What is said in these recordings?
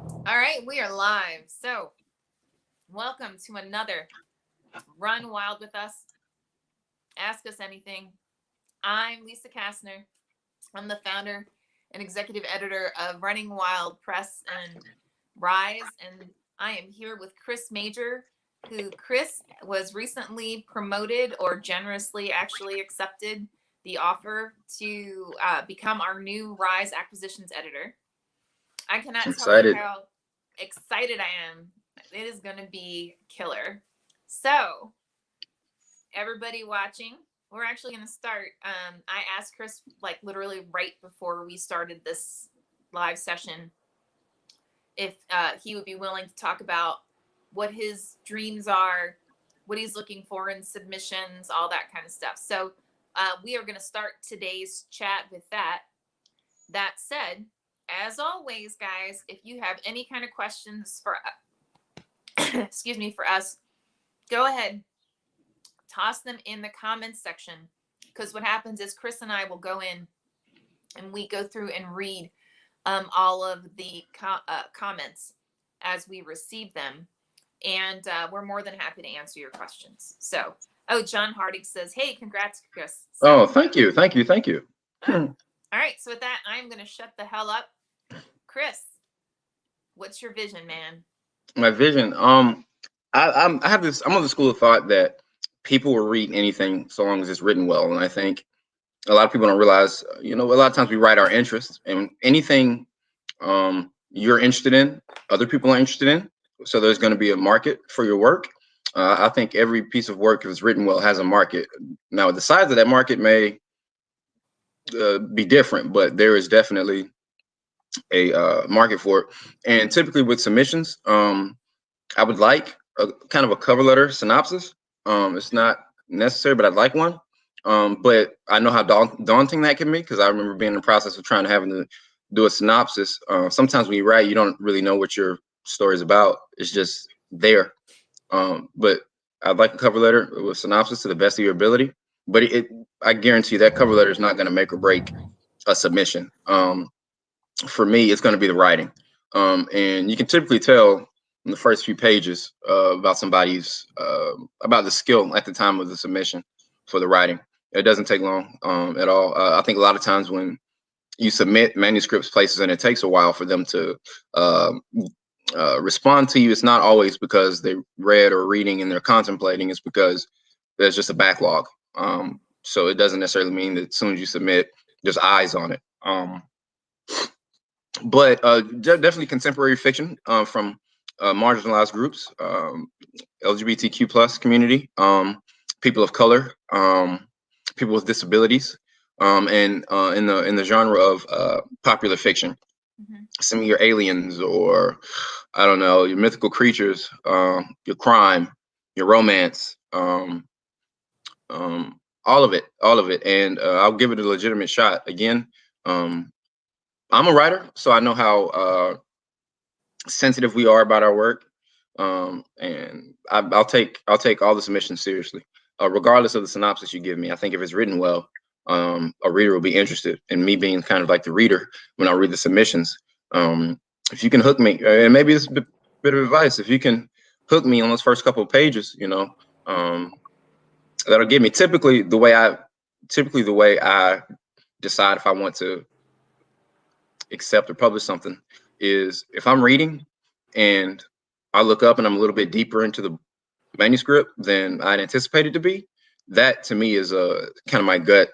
All right, we are live. So, welcome to another Run Wild with Us. Ask Us Anything. I'm Lisa Kastner. I'm the founder and executive editor of Running Wild Press and RIZE, and I am here with Chris Major, who Chris was recently promoted or generously actually accepted the offer to become our new RIZE acquisitions editor. I cannot I'm tell you excited. how excited I am. It is going to be killer. So, everybody watching, we're actually going to start. I asked Chris, like, literally right before we started this live session, if he would be willing to talk about what his dreams are, what he's looking for in submissions, all that kind of stuff. So, we are going to start today's chat with that. That said, as always, guys, if you have any kind of questions for excuse me, for us, go ahead, toss them in the comments section, because what happens is Chris and I will go in and we go through and read all of the comments as we receive them, and we're more than happy to answer your questions. So, oh, John Hardig says, hey, congrats, Chris. So, Oh, thank you, thank you, thank you. all right, so with that, I'm going to shut the hell up. Chris, what's your vision, man? My vision. I have this. I'm of the school of thought that people will read anything so long as it's written well, and I think a lot of people don't realize. A lot of times we write our interests, and anything you're interested in, other people are interested in. So there's going to be a market for your work. I think every piece of work, if it's written well, has a market. Now, the size of that market may be different, but there is definitely a market for it. And typically with submissions, I would like a kind of a cover letter synopsis. It's not necessary, but I'd like one. But I know how daunting that can be, because I remember being in the process of trying to having to do a synopsis. Sometimes when you write, you don't really know what your story is about. It's just there. But I'd like a cover letter with synopsis to the best of your ability. But I guarantee you that cover letter is not going to make or break a submission. For me, it's going to be the writing. And you can typically tell in the first few pages about somebody's about the skill at the time of the submission for the writing. It doesn't take long at all. I think a lot of times when you submit manuscripts places and it takes a while for them to respond to you, it's not always because they read or reading and they're contemplating. It's because there's just a backlog. So it doesn't necessarily mean that as soon as you submit, there's eyes on it. But definitely contemporary fiction from marginalized groups, LGBTQ plus community, people of color, people with disabilities, and in the genre of popular fiction. Mm-hmm. Some of your aliens, or I don't know, your mythical creatures, your crime, your romance, all of it, and I'll give it a legitimate shot. Again, I'm a writer, so I know how sensitive we are about our work, and I'll take all the submissions seriously, regardless of the synopsis you give me. I think if it's written well, a reader will be interested. And me being kind of like the reader when I read the submissions, if you can hook me, and maybe it's a bit of advice, if you can hook me on those first couple of pages, that'll give me. Typically, the way I decide if I want to accept or publish something is if I'm reading and I look up and I'm a little bit deeper into the manuscript than I'd anticipated to be. That to me is a kind of my gut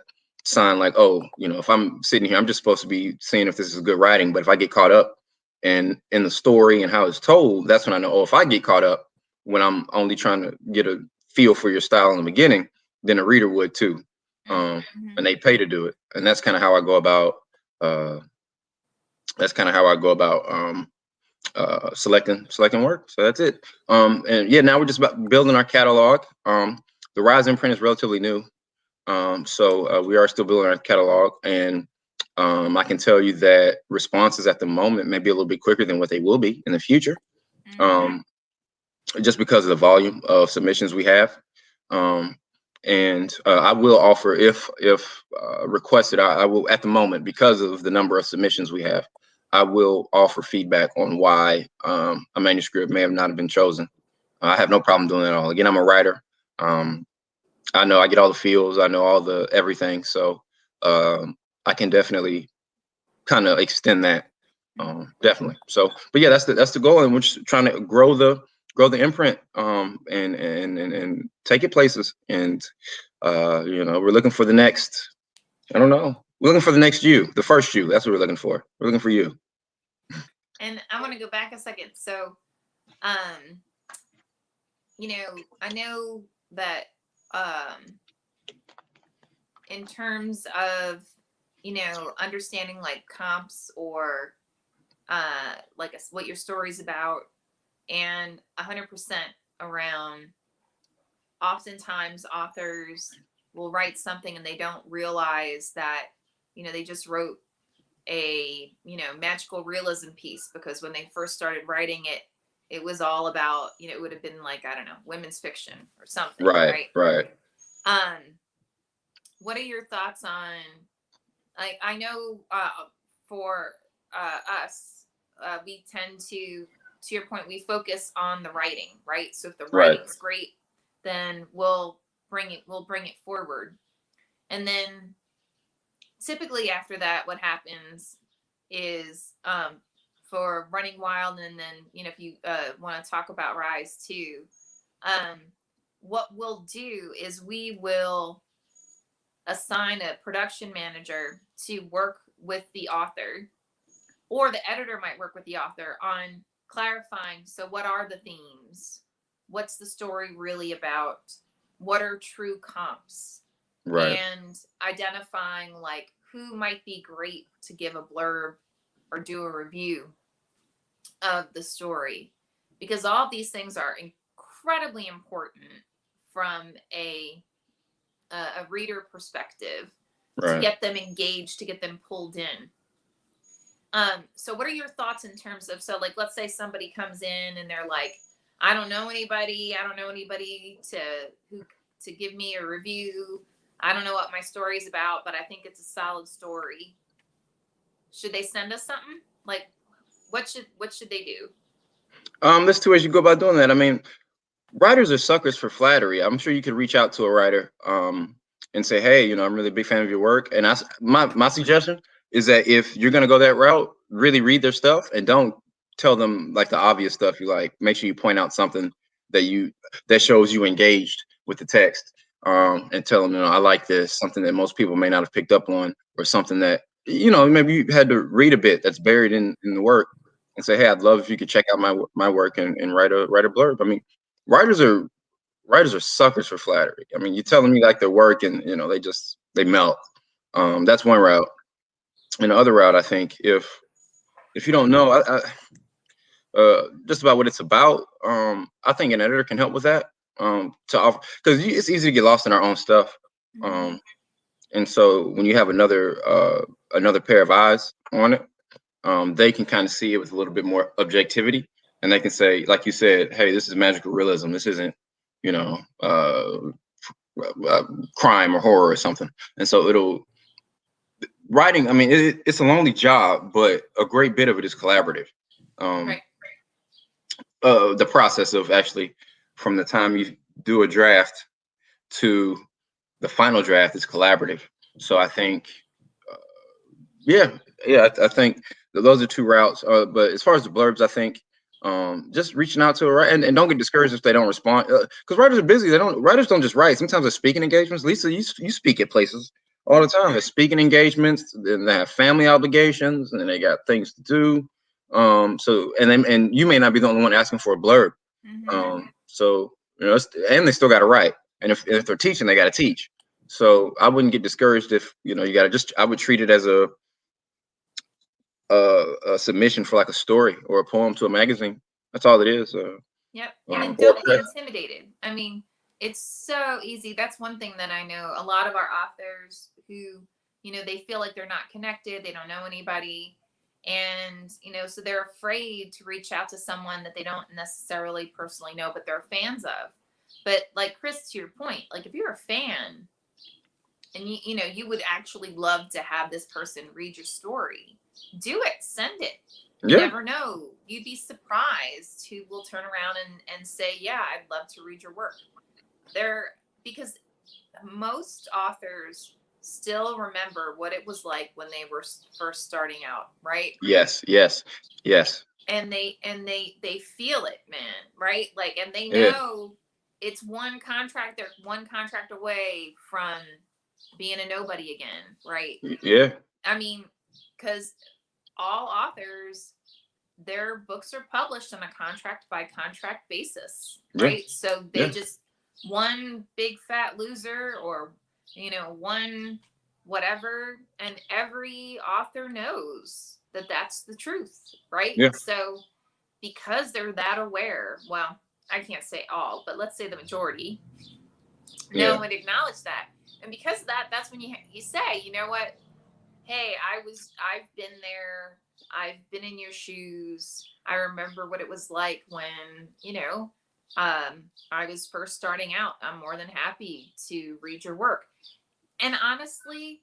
sign, like, oh, if I'm sitting here, I'm just supposed to be seeing if this is good writing. But if I get caught up in the story and how it's told, that's when I know, oh, if I get caught up when I'm only trying to get a feel for your style in the beginning, then a reader would too. Mm-hmm. And they pay to do it. And that's kind of how I go about selecting work. So that's it. And yeah, now we're just about building our catalog. The RIZE imprint is relatively new, so we are still building our catalog, and I can tell you that responses at the moment may be a little bit quicker than what they will be in the future, just because of the volume of submissions we have. And I will offer, if requested, I will, at the moment, because of the number of submissions we have, I will offer feedback on why a manuscript may have not been chosen. I have no problem doing it all. Again, I'm a writer. I know I get all the feels. I know all the everything. So I can definitely kind of extend that. Definitely. So, but yeah, that's the goal, and we're just trying to grow the imprint, and take it places. And we're looking for the next. I don't know. We're looking for the next you, the first you. That's what we're looking for. We're looking for you. And I want to go back a second. So, um, I know that in terms of, understanding like comps or what your story's about, and 100% around, oftentimes authors will write something and they don't realize that, they just wrote a, magical realism piece, because when they first started writing it, it was all about, it would have been like, I don't know, women's fiction or something, Right. right? Right. What are your thoughts on, like, I know for us, we tend to your point, we focus on the writing, right? So if the Right. writing's great, then we'll bring it forward. And then typically after that, what happens is, for Running Wild, and then, if you want to talk about RIZE too, what we'll do is we will assign a production manager to work with the author, or the editor might work with the author on clarifying, so what are the themes, what's the story really about, what are true comps, Right. and identifying like who might be great to give a blurb or do a review of the story, because all of these things are incredibly important from a reader perspective, to Right. get them engaged, to get them pulled in. So what are your thoughts in terms of, so like, let's say somebody comes in and they're like, I don't know anybody to give me a review. I don't know what my story's about, but I think it's a solid story. Should they send us something? Like, what should they do? There's two ways you go about doing that. I mean, writers are suckers for flattery. I'm sure you could reach out to a writer, and say, hey, I'm really a big fan of your work. And my suggestion is that if you're gonna go that route, really read their stuff and don't tell them like the obvious stuff you like. Make sure you point out something that shows you engaged with the text, and tell them, I like this, something that most people may not have picked up on, or something that maybe you had to read a bit that's buried in the work, and say, hey, I'd love if you could check out my work and write a blurb. I mean, writers are suckers for flattery. I mean, you tell them you like their work, and they melt. That's one route. And the other route, I think, if you don't know, just about what it's about, I think an editor can help with that. To offer, because it's easy to get lost in our own stuff. And so when you have another pair of eyes on it, they can kind of see it with a little bit more objectivity, and they can say, like you said, hey, this is magical realism. This isn't, you know, uh, crime or horror or something. And so writing, I mean, it's a lonely job, but a great bit of it is collaborative. Right. The process of actually, from the time you do a draft to the final draft, is collaborative. So I think, yeah, I think those are two routes. But as far as the blurbs, I think, just reaching out to a writer, and don't get discouraged if they don't respond, because writers are busy. Writers don't just write. Sometimes they're speaking engagements. Lisa, you speak at places all the time. They're speaking engagements, then they have family obligations, and then they got things to do. So and you may not be the only one asking for a blurb. So and they still got to write. And if they're teaching, they got to teach. So I wouldn't get discouraged if you got to I would treat it as a submission for like a story or a poem to a magazine. That's all it is. Yep. And don't be intimidated. I mean, it's so easy. That's one thing that I know. A lot of our authors who, they feel like they're not connected, they don't know anybody. And, so they're afraid to reach out to someone that they don't necessarily personally know, but they're fans of. But like Chris, to your point, like if you're a fan and you would actually love to have this person read your story, do it, send it. You never know. You'd be surprised who will turn around and say, yeah, I'd love to read your work. Because most authors still remember what it was like when they were first starting out, right? Yes. And they feel it, man, right? Like, and they know it's one contract away from being a nobody again, right? Yeah. I mean, because all authors, their books are published on a contract by contract basis, right? So they just, one big fat loser, or one whatever, and every author knows that that's the truth, right? So because they're that aware, well, I can't say all, but let's say the majority know and acknowledge that. And because of that, that's when you say, you know what, hey, I've been there, I've been in your shoes, I remember what it was like when I was first starting out. I'm more than happy to read your work. And honestly,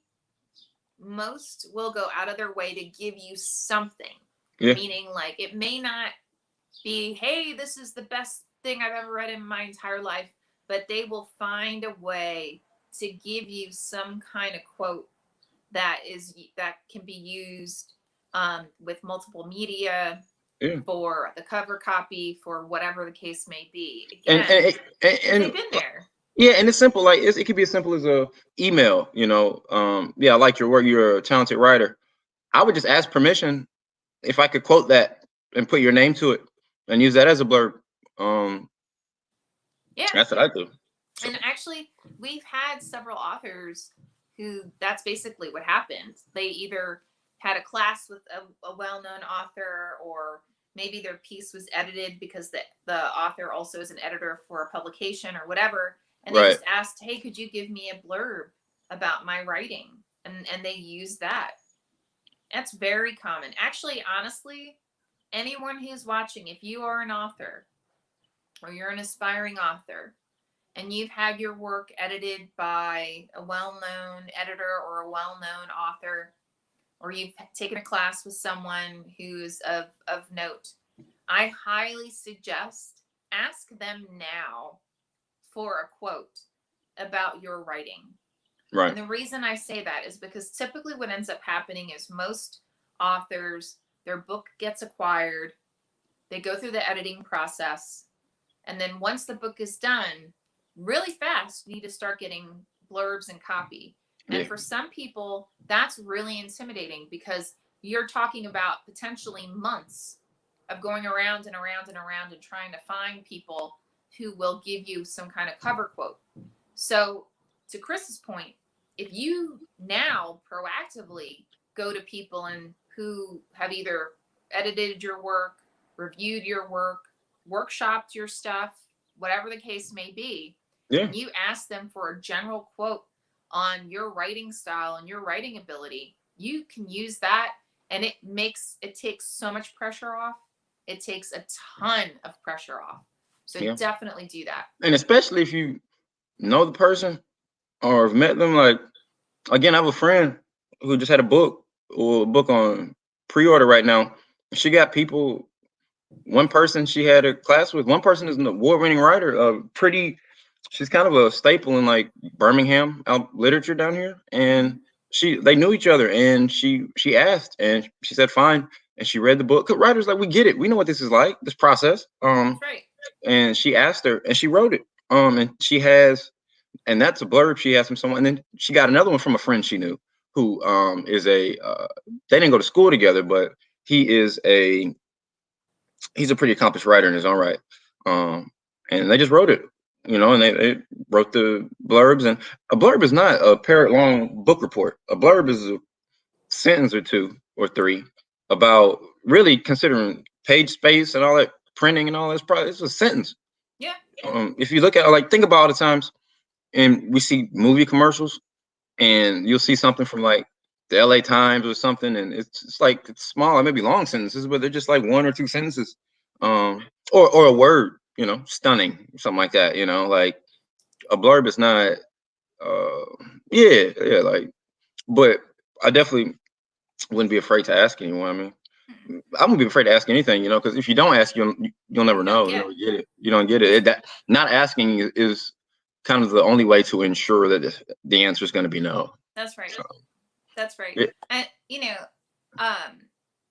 most will go out of their way to give you something. Meaning, like, it may not be, hey, this is the best thing I've ever read in my entire life, but they will find a way to give you some kind of quote that can be used with multiple media, for the cover copy, for whatever the case may be. Again, and they've been there. Yeah, and it's simple. Like, it could be as simple as a email. I like your work. You're a talented writer. I would just ask permission if I could quote that and put your name to it and use that as a blurb. That's what I do. So. And actually, we've had several authors who that's basically what happened. They either had a class with a well-known author, or maybe their piece was edited because the author also is an editor for a publication or whatever. And they just asked, hey, could you give me a blurb about my writing? And they use that. That's very common. Actually, honestly, anyone who's watching, if you are an author or you're an aspiring author and you've had your work edited by a well-known editor or a well-known author, or you've taken a class with someone who's of note, I highly suggest ask them now for a quote about your writing. Right. And the reason I say that is because typically what ends up happening is most authors, their book gets acquired, they go through the editing process, and then once the book is done, really fast, you need to start getting blurbs and copy. And for some people, that's really intimidating because you're talking about potentially months of going around and around and around and trying to find people who will give you some kind of cover quote. So to Chris's point, if you now proactively go to people and who have either edited your work, reviewed your work, workshopped your stuff, whatever the case may be, and you ask them for a general quote on your writing style and your writing ability, you can use that, and it takes so much pressure off. It takes a ton of pressure off. So definitely do that. And especially if you know the person or have met them. Like, again, I have a friend who just had a book on pre-order right now. She got people. One person she had a class with. One person is an award-winning writer. She's kind of a staple in like Birmingham literature down here, and they knew each other, and she asked, and she said fine, and she read the book. 'Cause writers, like, we get it, we know what this is like, this process. Right. And she asked her, and she wrote it. And she has, and that's a blurb she has from someone, and then she got another one from a friend she knew who is they didn't go to school together, but he's a pretty accomplished writer in his own right. And they just wrote it. And they wrote the blurbs. And a blurb is not a parrot long book report. A blurb is a sentence or two or three about, really considering page space and all that printing and all that, it's a sentence. Yeah. If you look at, like, think about all the times, and we see movie commercials, and you'll see something from like the LA Times or something, and it's like, it's small, maybe long sentences, but they're just like one or two sentences, or a word, stunning, something like that, like a blurb is not, like, but I definitely wouldn't be afraid to ask anyone. I mean, Mm-mm. I wouldn't be afraid to ask anything, you know, because if you don't ask, you'll never You don't know. You get. don't get it. You don't get it. That not asking is kind of the only way to ensure that the answer is going to be no. That's right. So, That's right. yeah, And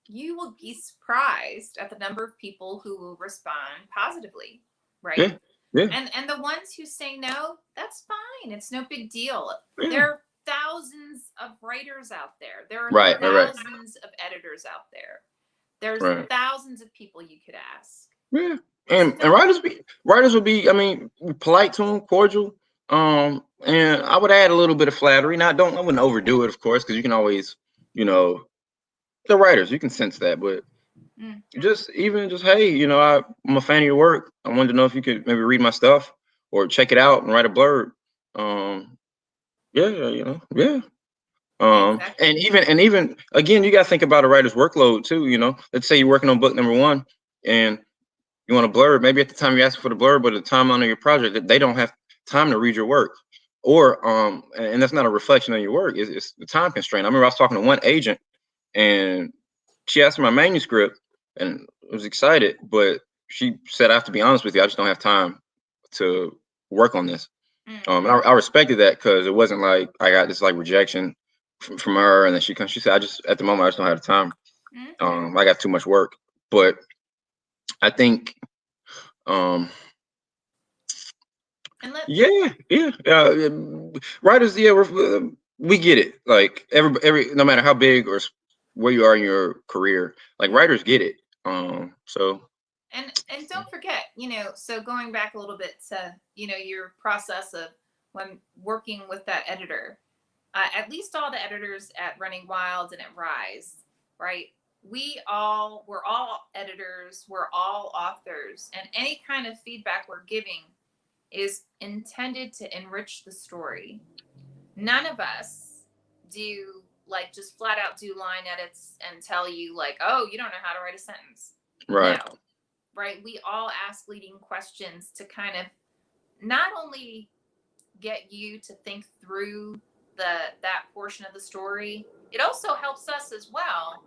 you will be surprised at the number of people who will respond positively, right? yeah, yeah, And the ones who say no, that's fine. It's no big deal. yeah. There are thousands of writers out there. There are Right, right, right, thousands of editors out there. There's right. thousands of people you could ask. Yeah, So and don't. writers would be, I mean, polite to them, cordial. And I would add a little bit of flattery. I wouldn't overdo it, of course, because you can always, you know, the writers, you can sense that, but Mm, just hey, I'm a fan of your work. I wanted to know if you could maybe read my stuff or check it out and write a blurb. Um, yeah, yeah. And exactly. even again, you got to think about a writer's workload too. Let's say you're working on book number one, and you want a blurb. Maybe at the time you ask for the blurb, but at the timeline of your project, that they don't have time to read your work, or and that's not a reflection of your work. It's the time constraint. I remember I was talking to one agent, and she asked for my manuscript, and I was excited, but she said, "I have to be honest with you. I just don't have time to work on this." And Mm-hmm. I respected that because it wasn't like I got this like rejection from her, and then she said, "I just at the moment I just don't have the time. Mm-hmm. I got too much work." But I think, um, And let. yeah, yeah, writers, yeah, we get it. Like every no matter how big or where you are in your career, like Mm-hmm. writers get it. So And don't forget, so going back a little bit to your process of when working with that editor, at least all the editors at Running Wild and at Rise, right? We're all editors, we're all authors, and any kind of feedback we're giving is intended to enrich the story. None of us do like just flat out do line edits and tell you like, oh, you don't know how to write a sentence. right, No, right? We all ask leading questions to kind of not only get you to think through that portion of the story, it also helps us as well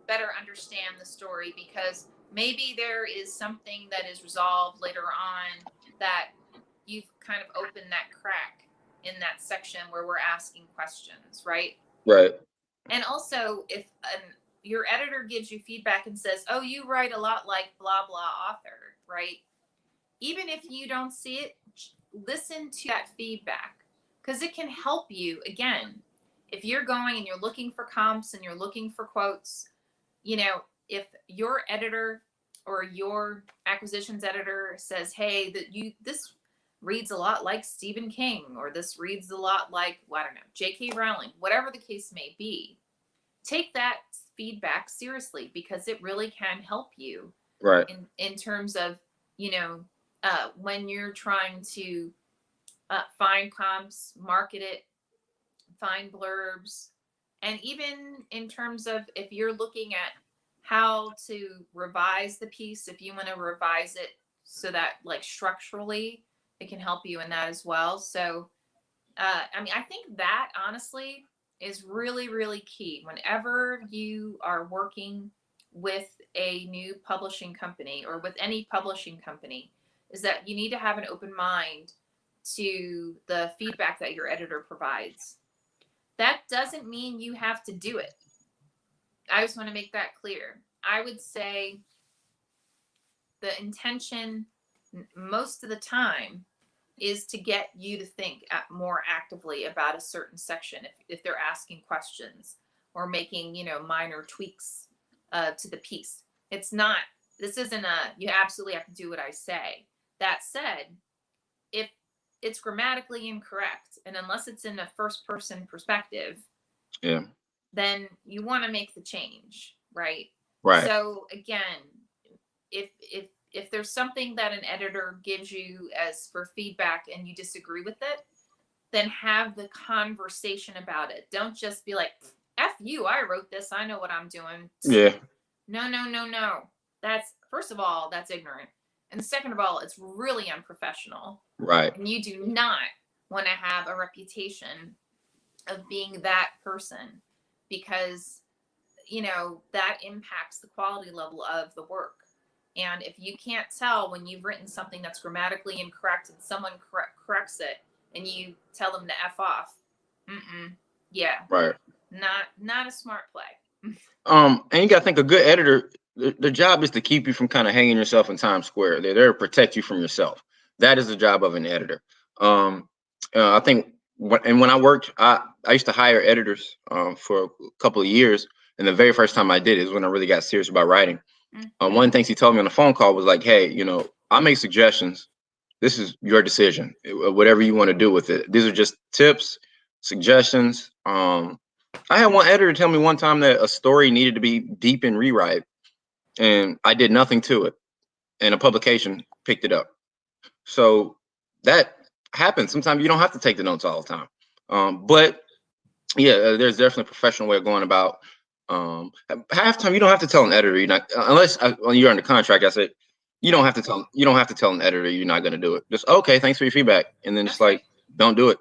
better understand the story because maybe there is something that is resolved later on that you've kind of opened that crack in that section where we're asking questions, right? right, And also, if your editor gives you feedback and says, "Oh, you write a lot like blah blah author," right? Even if you don't see it, listen to that feedback because it can help you. Again, if you're going and you're looking for comps and you're looking for quotes, if your editor or your acquisitions editor says, "Hey, this reads a lot like Stephen King," or "This reads a lot like, well, I don't know, J.K. Rowling," whatever the case may be, take that feedback seriously because it really can help you right, in terms of when you're trying to find comps, market it, find blurbs, and even in terms of if you're looking at how to revise the piece, if you want to revise it so that like structurally it can help you in that as well. So I mean, I think that honestly is really, really key whenever you are working with a new publishing company or with any publishing company, is that you need to have an open mind to the feedback that your editor provides. That doesn't mean you have to do it. I just want to make that clear. I would say the intention most of the time is to get you to think more actively about a certain section if they're asking questions or making minor tweaks to the piece. It's not, this isn't you absolutely have to do what I say. That said, if it's grammatically incorrect and unless it's in a first person perspective, yeah, then you want to make the change, right? right, So again, if there's something that an editor gives you as for feedback and you disagree with it, then have the conversation about it. Don't just be like, F you, I wrote this, I know what I'm doing. yeah, No, no, no, no. That's, first of all, that's ignorant. And second of all, it's really unprofessional. right, And you do not want to have a reputation of being that person because you know, that impacts the quality level of the work. And if you can't tell when you've written something that's grammatically incorrect and someone corrects it and you tell them to F off, yeah, Right. not a smart play. And you got to think a good editor, the job is to keep you from kind of hanging yourself in Times Square. They're there to protect you from yourself. That is the job of an editor. I think when I worked, I used to hire editors for a couple of years. And the very first time I did it is when I really got serious about writing. One of the things he told me on the phone call was like, hey, you know, I make suggestions. This is your decision, whatever you want to do with it. These are just tips, suggestions. I had one editor tell me one time that a story needed to be deep in rewrite, and I did nothing to it, and a publication picked it up. So that happens. Sometimes you don't have to take the notes all the time. But yeah, there's definitely a professional way of going about. Half time you don't have to tell an editor you're not, unless when you're under contract. I said you don't have to tell an editor you're not going to do it. Just okay, thanks for your feedback, and then just like don't do it,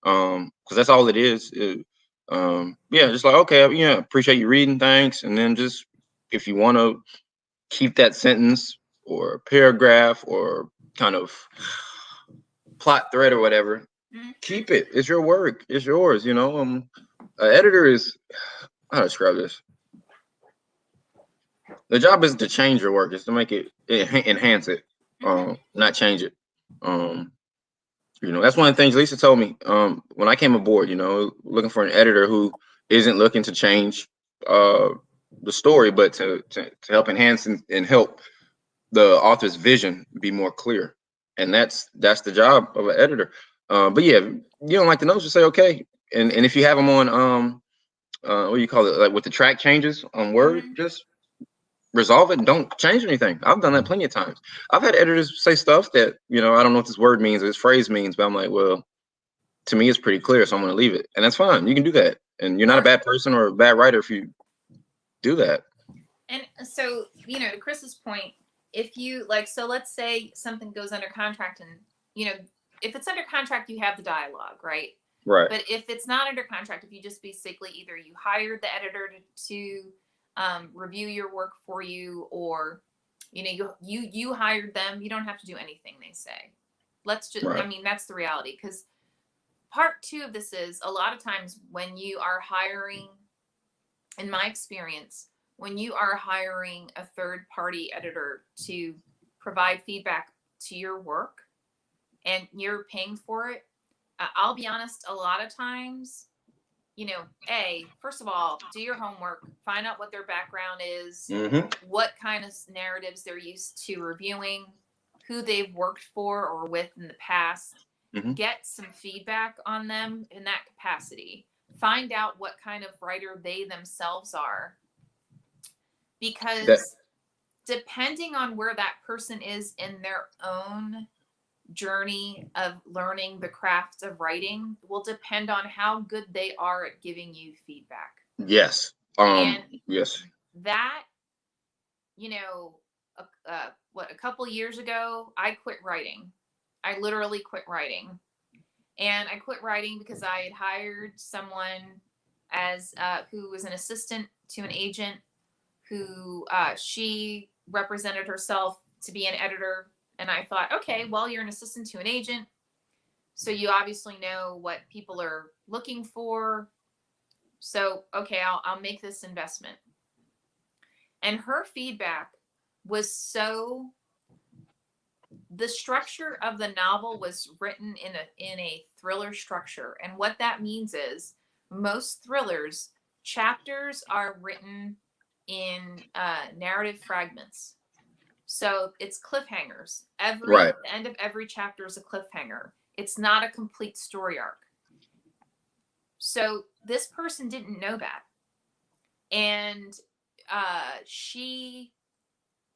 because that's all it is. Yeah, just like okay, yeah, appreciate you reading, thanks, and then just if you want to keep that sentence or paragraph or kind of plot thread or whatever, keep it. It's your work. It's yours. You know, an editor is how to describe this. The job isn't to change your work; it's to make it enhance it, not change it. You know, that's one of the things Lisa told me when I came aboard. You know, looking for an editor who isn't looking to change the story, but to help enhance and help the author's vision be more clear. And that's the job of an editor. But yeah, you don't like the notes, just say okay. And if you have them on what do you call it, like with the track changes on Word, just resolve it and don't change anything. I've done that plenty of times. I've had editors say stuff that, you know, I don't know what this word means or this phrase means, but I'm like, well, to me it's pretty clear, so I'm gonna leave it. And that's fine. You can do that. And you're not a bad person or a bad writer if you do that. And so, you know, to Chris's point, if you like, so let's say something goes under contract and, you know, if it's under contract, you have the dialogue, right? Right. But if it's not under contract, if you just basically either you hired the editor to review your work for you, or you know you hired them, you don't have to do anything they say. Let's just, I mean, that's the reality. Because part two of this is a lot of times when you are hiring, in my experience, when you are hiring a third party editor to provide feedback to your work and you're paying for it, I'll be honest, a lot of times, you know, first of all, do your homework, find out what their background is, what kind of narratives they're used to reviewing, who they've worked for or with in the past, get some feedback on them in that capacity, find out what kind of writer they themselves are, because depending on where that person is in their own journey of learning the craft of writing will depend on how good they are at giving you feedback. Yes. And yes. That, you know, a couple years ago, I quit writing. I literally quit writing. And I quit writing because I had hired someone as who was an assistant to an agent who she represented herself to be an editor. And I thought, okay, well, you're an assistant to an agent, so you obviously know what people are looking for. So, okay, I'll make this investment. And her feedback was so, the structure of the novel was written in a thriller structure. And what that means is most thrillers, chapters are written in narrative fragments. So it's cliffhangers. The end of every chapter is a cliffhanger. It's not a complete story arc. So this person didn't know that. And she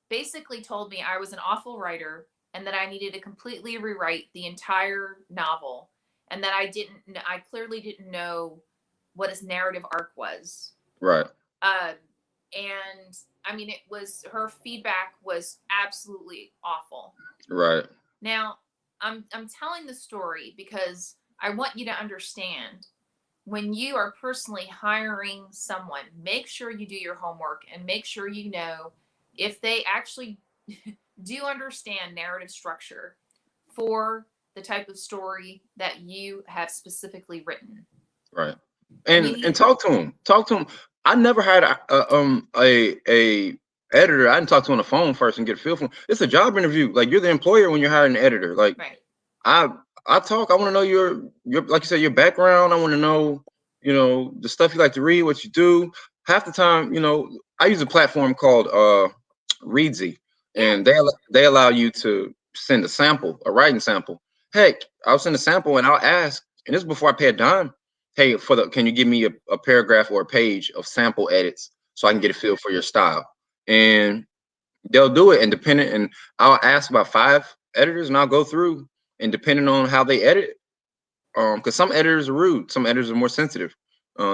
basically told me I was an awful writer and that I needed to completely rewrite the entire novel, and that I clearly didn't know what his narrative arc was. Right. And I mean, her feedback was absolutely awful. Right. Now, I'm telling the story because I want you to understand when you are personally hiring someone, make sure you do your homework and make sure you know if they actually do understand narrative structure for the type of story that you have specifically written. Right. And you And need, talk to him. Talk to him. I never had a editor. I didn't talk to him on the phone first and get a feel for him. It's a job interview. Like, you're the employer when you're hiring an editor. Like, right. I I talk. I want to know your like you said, your background. I want to know, the stuff you like to read, what you do. Half the time, I use a platform called RIZE, Yeah. and they allow you to send a sample, a writing sample. Heck, I'll send a sample and I'll ask, and this is before I pay a dime. Hey, can you give me a paragraph or a page of sample edits so I can get a feel for your style? And they'll do it, and I'll ask about 5 editors, and I'll go through, and depending on how they edit, because some editors are rude, some editors are more sensitive.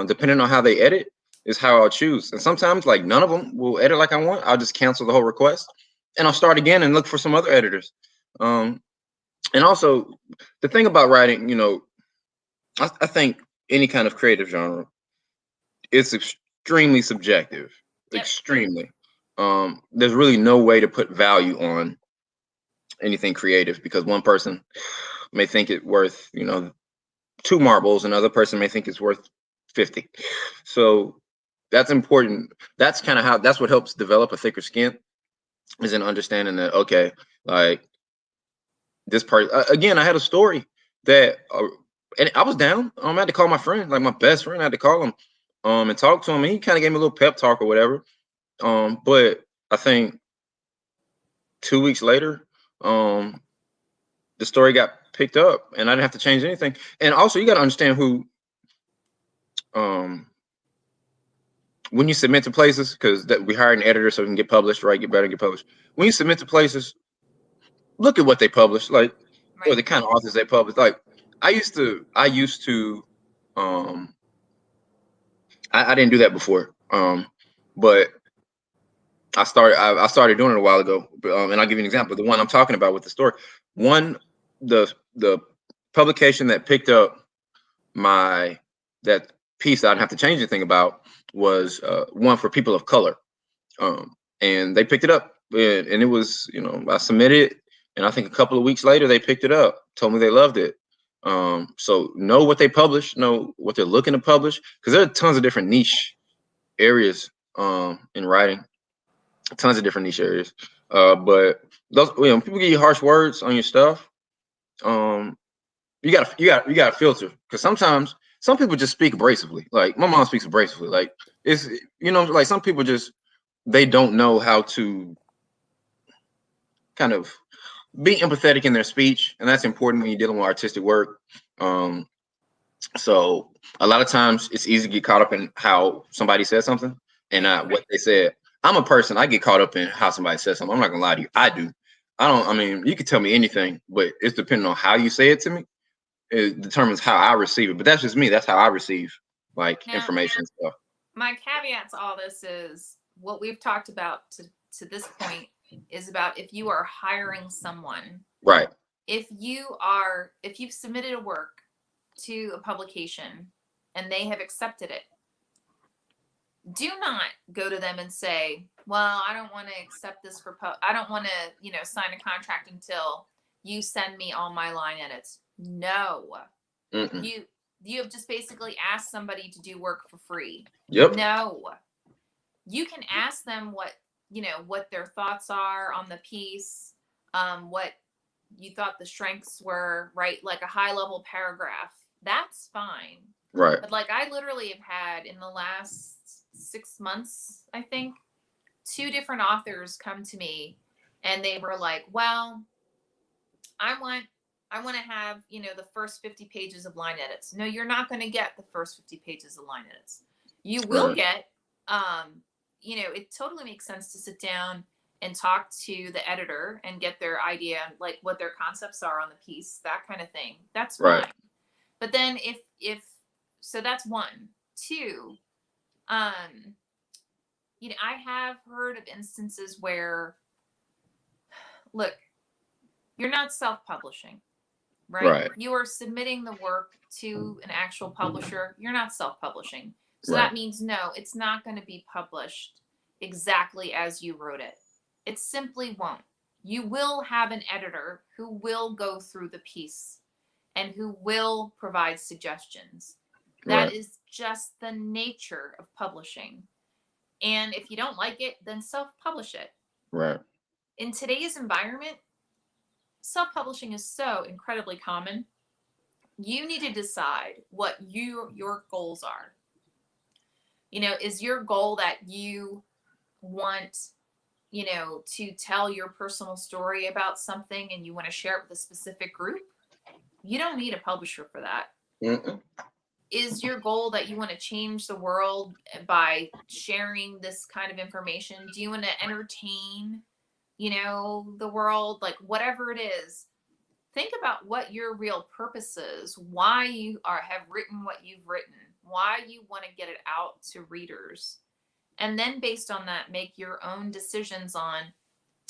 Depending on how they edit is how I'll choose. And sometimes, like, none of them will edit like I want. I'll just cancel the whole request, and I'll start again and look for some other editors. Um, and also, the thing about writing, I think any kind of creative genre, it's extremely subjective. Yep. Extremely. There's really no way to put value on anything creative, because one person may think it worth 2 marbles, another person may think it's worth 50. So that's important. That's what helps develop a thicker skin, is in understanding that, okay, like, this part, again, I had a story that and I was down. I had to call my friend, like my best friend. I had to call him and talk to him, and he kind of gave me a little pep talk or whatever. But I think 2 weeks later, um the story got picked up, and I didn't have to change anything. And also, you got to understand who, um when you submit to places, because that we hire an editor so we can get published, right? Get better, get published. When you submit to places, look at what they publish, like, or Right. the kind of authors they publish. Like, I used to, um I didn't do that before, but I started doing it a while ago. And I'll give you an example. The one I'm talking about with the story, one the publication that picked up my that piece that I didn't have to change anything about was one for people of color. And they picked it up, and it was, I submitted, and I think a couple of weeks later they picked it up, told me they loved it. So know what they publish, know what they're looking to publish, because there are tons of different niche areas in writing, tons of different niche areas. But those, people give you harsh words on your stuff. Um, you got to filter, because sometimes some people just speak abrasively. Like, my mom speaks abrasively. Like, it's, like, some people just, they don't know how to kind of be empathetic in their speech, and that's important when you're dealing with artistic work. Um, so a lot of times it's easy to get caught up in how somebody said something and not what they said. I'm a person, I get caught up in how somebody says something. I'm not gonna lie to you, I do. I mean, you can tell me anything, but it's depending on how you say it to me. It determines how I receive it. But that's just me. That's how I receive, like, Now, information and stuff. my caveat to all this is what we've talked about to this point is about if you are hiring someone, Right. if you've submitted a work to a publication and they have accepted it, do not go to them and say, well, I don't want to accept this I don't want to, sign a contract until you send me all my line edits. No. Mm-mm. You have just basically asked somebody to do work for free. Yep. No. You can ask them what their thoughts are on the piece, what you thought the strengths were, right? Like a high level paragraph. That's fine. Right. But like, I literally have had in the last 6 months, I think, 2 different authors come to me and they were like, well, I want to have, the first 50 pages of line edits. No, you're not going to get the first 50 pages of line edits. You will Right. get, it totally makes sense to sit down and talk to the editor and get their idea, like what their concepts are on the piece, that kind of thing. That's fine. Right. But then if so that's one. Two, I have heard of instances where, look, you're not self-publishing. right? Right. You are submitting the work to an actual publisher. You're not self-publishing. So Right. that means no, it's not going to be published exactly as you wrote it. It simply won't. You will have an editor who will go through the piece and who will provide suggestions. That Right. is just the nature of publishing. And if you don't like it, then self-publish it. Right. In today's environment, self-publishing is so incredibly common. You need to decide what your goals are. Is your goal that you want, to tell your personal story about something and you want to share it with a specific group? You don't need a publisher for that. Mm-mm. Is your goal that you want to change the world by sharing this kind of information? Do you want to entertain, the world? Like, whatever it is, think about what your real purpose is, why you have written what you've written, why you want to get it out to readers. And then based on that, make your own decisions on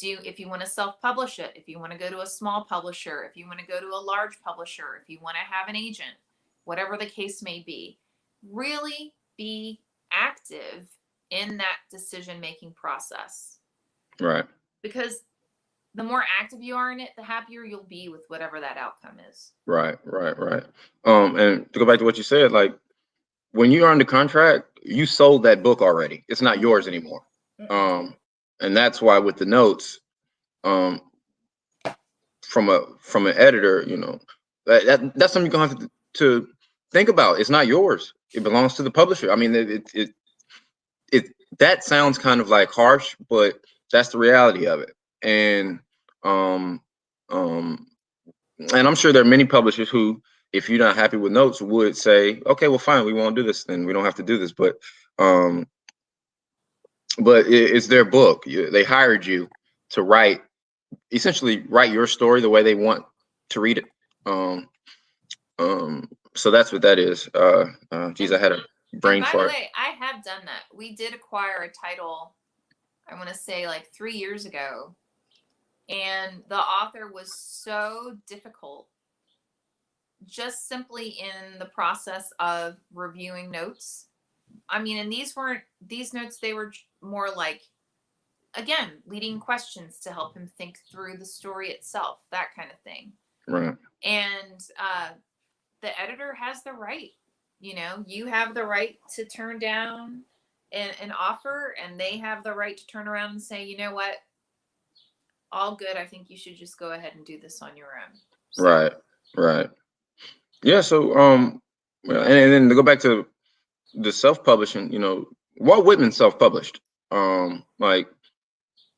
if you want to self-publish it, if you want to go to a small publisher, if you want to go to a large publisher, if you want to have an agent, whatever the case may be. Really be active in that decision-making process. Right. Because the more active you are in it, the happier you'll be with whatever that outcome is. Right. And to go back to what you said, like when you're under contract, you sold that book already. It's not yours anymore. And that's why with the notes, from an editor, that's something you're gonna have to think about. It's not yours. It belongs to the publisher. I mean, it that sounds kind of like harsh, but that's the reality of it. And um um and I'm sure there are many publishers who, if you're not happy with notes, would say, okay, well, fine, we won't do this, then we don't have to do this. Um but it's their book. They hired you to essentially write your story the way they want to read it. um so that's what that is. Geez, I had a brain by the fart. way, I have done that. We did acquire a title, I want to say like 3 years ago, and the author was so difficult just simply in the process of reviewing notes. I mean, and these notes, they were more like, again, leading questions to help him think through the story itself, that kind of thing. Right. And the editor has the right, you have the right to turn down an offer, and they have the right to turn around and say, you know what, all good, I think you should just go ahead and do this on your own. So, Right. Yeah. So and then to go back to the self-publishing, Walt Whitman self-published. Like,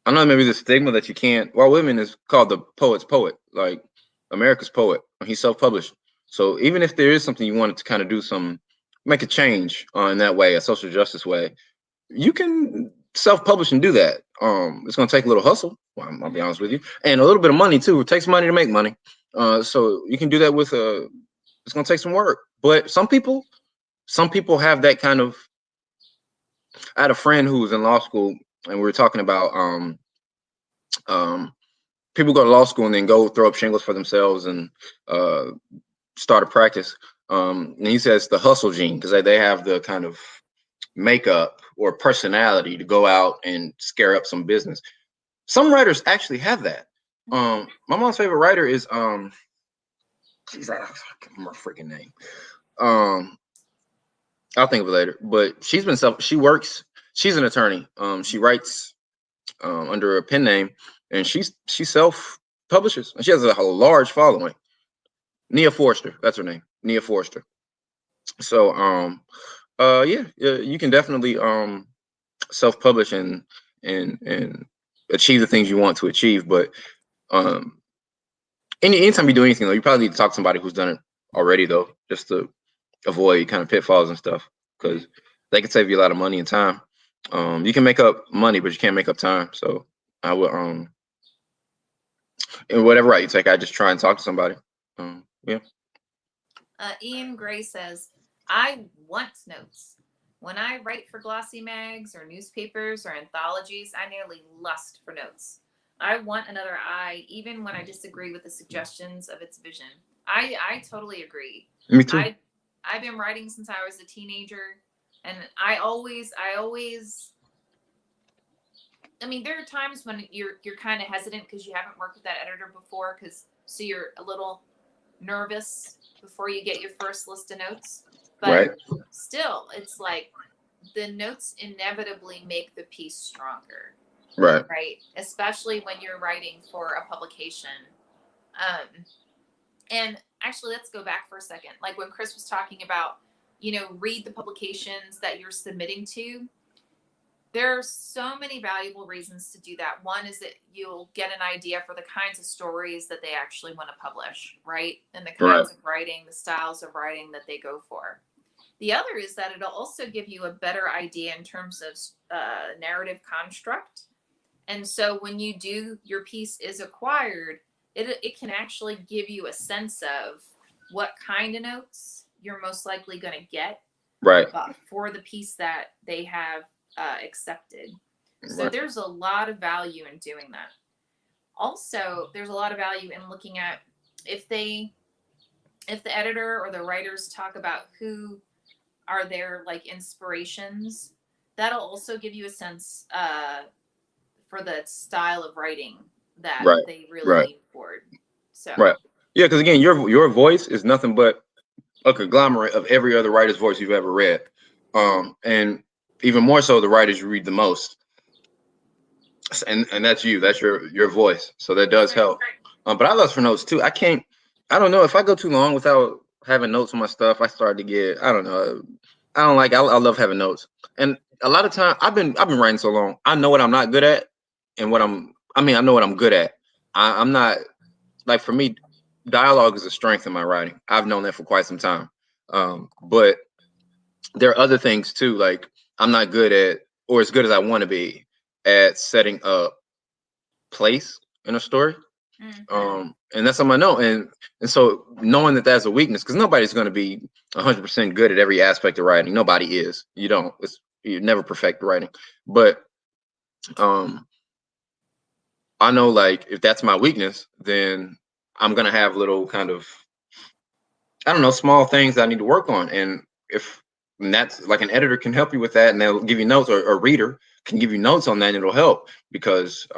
I know maybe the stigma that you can't. Walt Whitman is called the poet's poet, like America's poet. He's self-published. So even if there is something you wanted to kind of make a change in that way, a social justice way, you can self-publish and do that. It's going to take a little hustle. Well, I'll be honest with you, and a little bit of money too. It takes money to make money. So you can do that with it's going to take some work. But some people have that kind of. I had a friend who was in law school, and we were talking about people go to law school and then go throw up shingles for themselves and start a practice. And he says the hustle gene, because they have the kind of makeup or personality to go out and scare up some business. Some writers actually have that. My mom's favorite writer is geez, I can't remember her freaking name. I'll think of it later. But she's an attorney. She writes under a pen name, and she self publishes, and she has a large following. Nia Forster, that's her name, Nia Forster. So yeah, you can definitely self publish and achieve the things you want to achieve. But anytime you do anything, though, you probably need to talk to somebody who's done it already, though, just to avoid kind of pitfalls and stuff, because they can save you a lot of money and time. You can make up money, but you can't make up time. So I would in whatever route you take, I just try and talk to somebody. Yeah. Ian Gray says, I want notes. When I write for glossy mags or newspapers or anthologies, I nearly lust for notes. I want another eye, even when I disagree with the suggestions of its vision. I totally agree. Me too. I've been writing since I was a teenager, and I mean, there are times when you're kind of hesitant because you haven't worked with that editor before, so you're a little nervous before you get your first list of notes. But Right. still, it's like the notes inevitably make the piece stronger, Right. right? Especially when you're writing for a publication. Um, and actually, let's go back for a second. Like when Chris was talking about, read the publications that you're submitting to. There are so many valuable reasons to do that. One is that you'll get an idea for the kinds of stories that they actually want to publish, right? And the Right. kinds of writing, the styles of writing that they go for. The other is that it'll also give you a better idea in terms of narrative construct. And so when you do, your piece is acquired, it can actually give you a sense of what kind of notes you're most likely going to get Right. for the piece that they have accepted. So Right. there's a lot of value in doing that. Also, there's a lot of value in looking at if the editor or the writers talk about who are their like inspirations. That'll also give you a sense for the style of writing that Right. they really Right. lean forward. So Right. Yeah, because again, your voice is nothing but a conglomerate of every other writer's voice you've ever read, and even more so the writers you read the most, and that's you. That's your voice. So that does help. But I love for notes too. I don't know if I go too long without having notes on my stuff. I start to get. I don't know. I don't like. I love having notes, and a lot of time I've been writing so long. I know what I'm not good at, and what I'm. I mean, I know what I'm good at. I'm not like for me. Dialogue is a strength in my writing. I've known that for quite some time. But there are other things too. Like I'm not good at, or as good as I want to be at setting up place in a story. And that's something I know. And so knowing that that's a weakness, because nobody's going to be 100% good at every aspect of writing. Nobody is. You don't. You never perfect writing. But um, I know like if that's my weakness, then I'm gonna have little kind of I don't know small things I need to work on. And that's like an editor can help you with that, and they'll give you notes, or a reader can give you notes on that, and it'll help because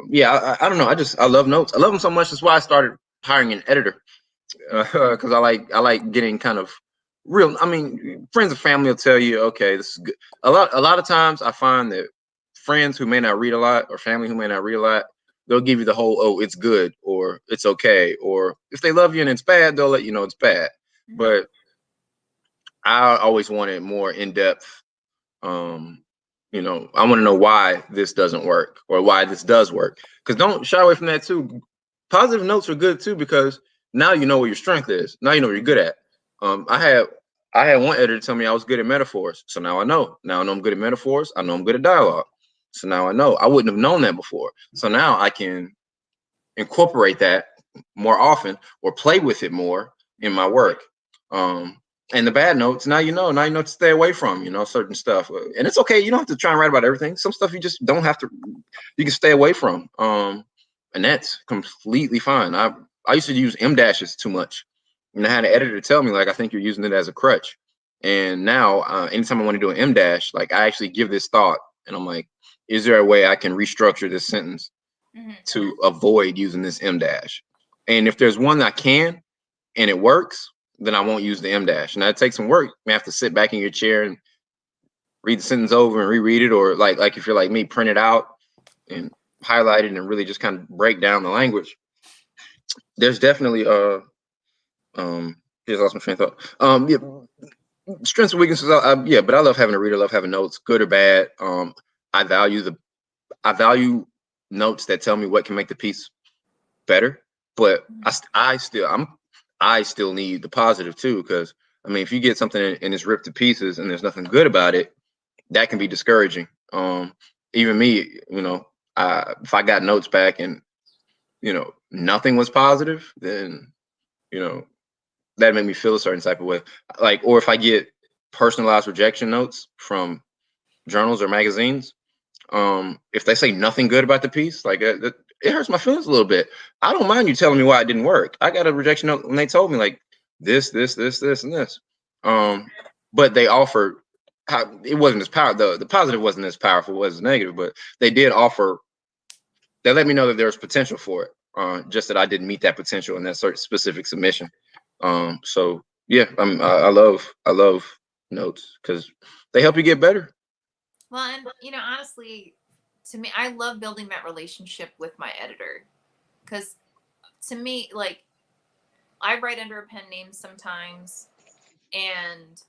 yeah, I don't know. I love notes. I love them so much. That's why I started hiring an editor because I like getting kind of real. I mean, friends and family will tell you, okay, this is good. A lot of times I find that friends who may not read a lot or family who may not read a lot, they'll give you the whole, oh, it's good or it's okay, or if they love you and it's bad, they'll let you know it's bad. But I always wanted more in depth. Um, I want to know why this doesn't work or why this does work. Because don't shy away from that too. Positive notes are good too because now you know what your strength is. Now you know what you're good at. I had one editor tell me I was good at metaphors, so now I know. Now I know I'm good at metaphors. I know I'm good at dialogue. So now I know. I wouldn't have known that before. So now I can incorporate that more often or play with it more in my work. And the bad notes, now you know to stay away from, certain stuff. And it's okay. You don't have to try and write about everything. Some stuff you just don't have to, you can stay away from. And that's completely fine. I used to use M dashes too much. And I had an editor tell me, like, I think you're using it as a crutch. And now, anytime I want to do an M dash, like, I actually give this thought and I'm like, is there a way I can restructure this sentence to avoid using this M dash? And if there's one that I can and it works, then I won't use the M dash. Now it takes some work. You have to sit back in your chair and read the sentence over and reread it, or like if you're like me, print it out and highlight it and really just kind of break down the language. There's definitely just lost my train of thought. Yeah, strengths and weaknesses. Yeah, but I love having a reader. Love having notes, good or bad. I value notes that tell me what can make the piece better. But I still need the positive too, because I mean, if you get something and it's ripped to pieces and there's nothing good about it, that can be discouraging. Even me, if I got notes back and nothing was positive, then that made me feel a certain type of way. Like, or if I get personalized rejection notes from journals or magazines, if they say nothing good about the piece, like it hurts my feelings a little bit. I don't mind you telling me why it didn't work. I got a rejection note when they told me like this, and this. But they offered how it wasn't as powerful. The positive wasn't as powerful as the negative, but they did offer. They let me know that there was potential for it. Just that I didn't meet that potential in that certain specific submission. So yeah, I love notes because they help you get better. Well, and honestly, to me, I love building that relationship with my editor because to me, like, I write under a pen name sometimes, and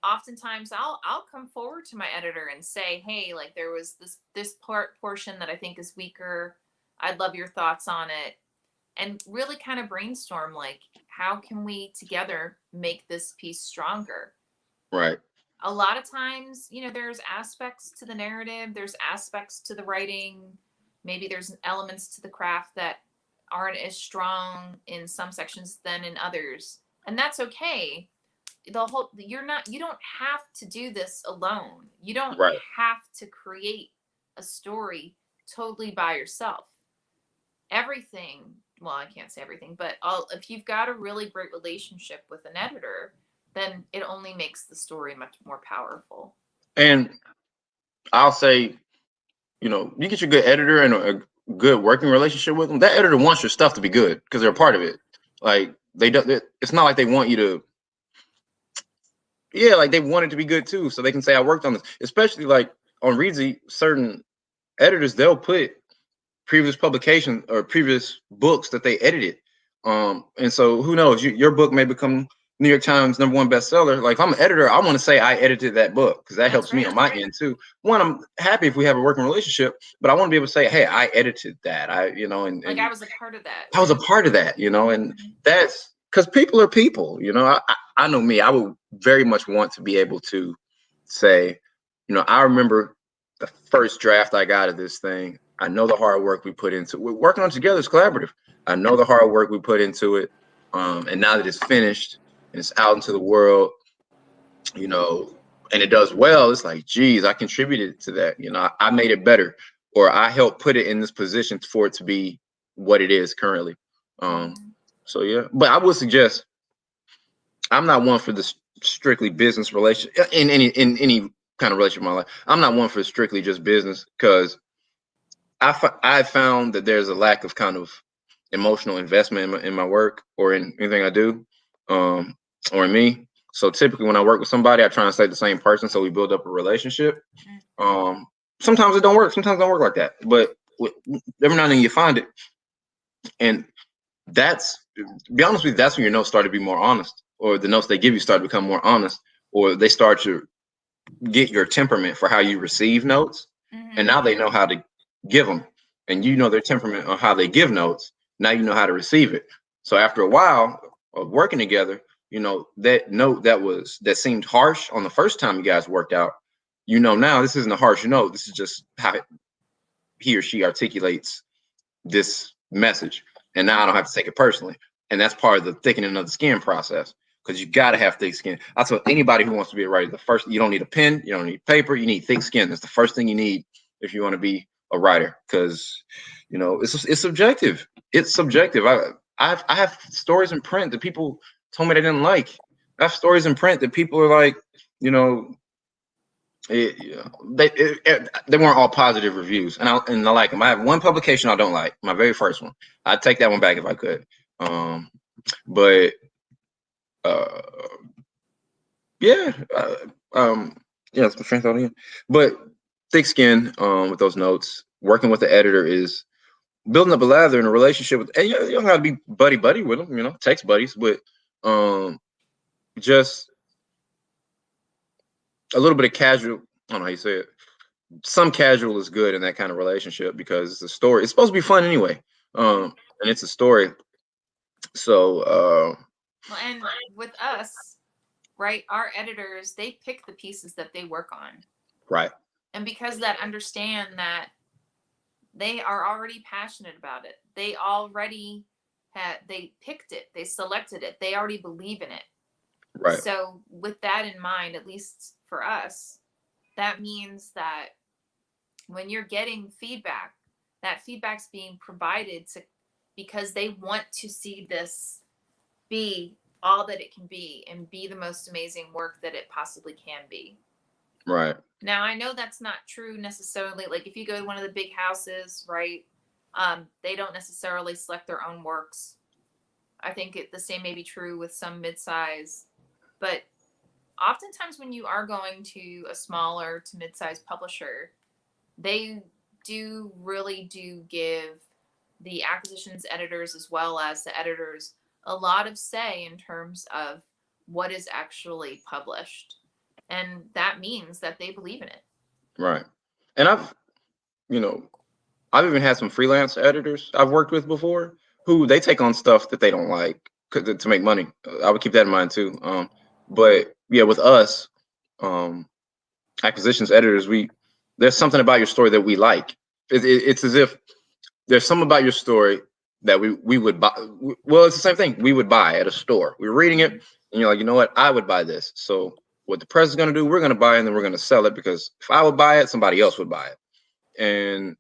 oftentimes I'll come forward to my editor and say, hey, like, there was this portion that I think is weaker. I'd love your thoughts on it, and really kind of brainstorm, like, how can we together make this piece stronger? Right. A lot of times, there's aspects to the narrative, there's aspects to the writing, maybe there's elements to the craft that aren't as strong in some sections than in others, and that's okay. You don't have to do this alone. You don't Right. have to create a story totally by yourself. Everything, well, I can't say everything, but if you've got a really great relationship with an editor, then it only makes the story much more powerful. And I'll say, you get your good editor and a good working relationship with them. That editor wants your stuff to be good because they're a part of it. Like they do, it's not like they want you to. Yeah, like they want it to be good too, so they can say I worked on this. Especially like on RIZE, certain editors they'll put previous publication or previous books that they edited. And so who knows, your book may become New York Times #1 bestseller. Like if I'm an editor, I want to say I edited that book because that helps me on my end too. One, I'm happy if we have a working relationship, but I want to be able to say, hey, I edited that. And like I was a part of that. I was a part of that, and that's because people are people. I know me. I would very much want to be able to say, I remember the first draft I got of this thing. I know the hard work we put into it. We're working on it together. It's collaborative. I know the hard work we put into it. And now that it's finished and it's out into the world, and it does well, it's like, geez, I contributed to that. I made it better, or I helped put it in this position for it to be what it is currently. So yeah, but I would suggest I'm not one for the strictly business relation in any kind of relationship in my life. I'm not one for strictly just business because I found that there's a lack of kind of emotional investment in my work or in anything I do, or in me. So typically when I work with somebody, I try and stay the same person so we build up a relationship. Sometimes it don't work. Sometimes it don't work like that. But every now and then you find it, and that's, to be honest with you, that's when your notes start to be more honest, or the notes they give you start to become more honest, or they start to get your temperament for how you receive notes, and now they know how to give them, and their temperament on how they give notes. Now you know how to receive it. So after a while of working together, that note that seemed harsh on the first time you guys worked out, now this isn't a harsh note. This is just how he or she articulates this message, and now I don't have to take it personally. And that's part of the thickening of the skin process, because you got to have thick skin. I tell anybody who wants to be a writer, you don't need a pen, you don't need paper, you need thick skin. That's the first thing you need if you want to be a writer, because it's subjective. It's subjective. I have stories in print that people told me they didn't like. I have stories in print that people are like, they weren't all positive reviews, and I like them. I have one publication I don't like, my very first one. I'd take that one back if I could. But yeah, it's my friend on. But thick skin with those notes. Working with the editor is building up a lather in a relationship with, and you don't have to be buddy with them, text buddies, but just a little bit of casual. I don't know how you say it. Some casual is good in that kind of relationship because it's a story. It's supposed to be fun anyway, and it's a story. So, well, and with us, right, our editors, they pick the pieces that they work on, right, and because that understand that they are already passionate about it, they already they picked it, they selected it, they already believe in it. right. So with that in mind, at least for us, that means that when you're getting feedback that feedback's being provided because they want to see this be all that it can be and be the most amazing work that it possibly can be. Right. Now, I know that's not true necessarily. Like if you go to one of the big houses, right, they don't necessarily select their own works. I think the same may be true with some mid-size, but oftentimes when you are going to a smaller to mid-size publisher, they really do give the acquisitions editors as well as the editors a lot of say in terms of what is actually published. And that means that they believe in it. Right. And I've even had some freelance editors I've worked with before who they take on stuff that they don't like to make money. I would keep that in mind too. But yeah, with us, acquisitions editors, there's something about your story that we like. It's as if there's something about your story that we would buy. Well, it's the same thing we would buy at a store. We're reading it, and you're like, you know what? I would buy this. So what the press is going to do, we're going to buy it, and then we're going to sell it, because if I would buy it, somebody else would buy it. And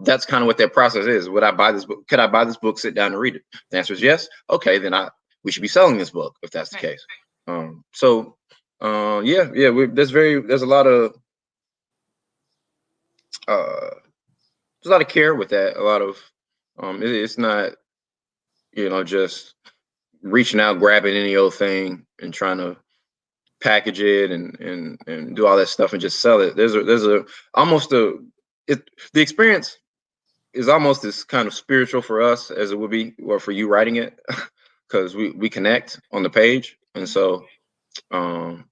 that's kind of what that process is. Would I buy this book? Could I buy this book, sit down and read it? The answer is yes. Okay, then we should be selling this book if that's the case. There's a lot of there's a lot of care with that. A lot of it's not just reaching out, grabbing any old thing and trying to package it and do all that stuff and just sell it. The experience is almost as kind of spiritual for us as it would be or for you writing it, because we connect on the page. And so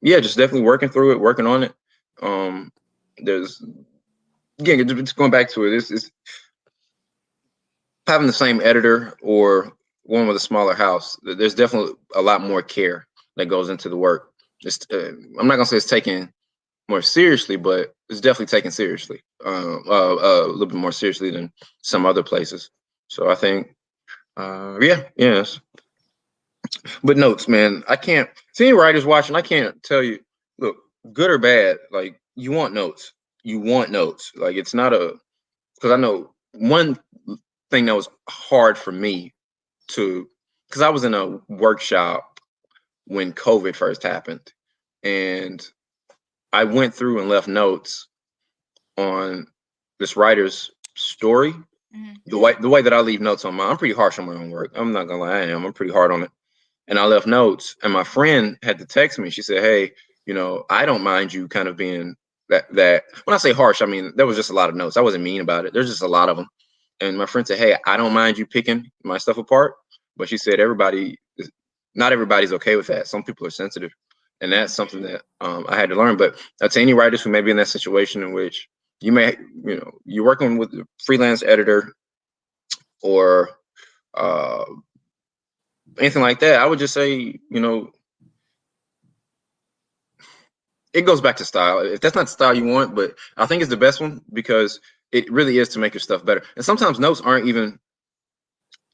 just definitely working through it, working on it. There's, again, just going back to it, it's having the same editor or one with a smaller house. There's definitely a lot more care that goes into the work. I'm not gonna say it's taken more seriously, but it's definitely taken seriously, a little bit more seriously than some other places. So I think, yes. But notes, man, I can't see any writers watching. I can't tell you, look, good or bad, like you want notes. You want notes. Like it's not because I know one thing that was hard for me because I was in a workshop when COVID first happened, and I went through and left notes on this writer's story. Mm-hmm. The way that I leave notes on I'm pretty harsh on my own work. I'm not gonna lie, I'm pretty hard on it. And I left notes, and my friend had to text me. She said, "Hey, I don't mind you kind of being that." When I say harsh, I mean there was just a lot of notes. I wasn't mean about it. There's just a lot of them. And my friend said, "Hey, I don't mind you picking my stuff apart," but she said not everybody's okay with that. Some people are sensitive, and that's something that I had to learn. But to any writers who may be in that situation in which you're working with a freelance editor or anything like that, I would just say, it goes back to style. If that's not the style you want, but I think it's the best one because it really is to make your stuff better. And sometimes notes aren't even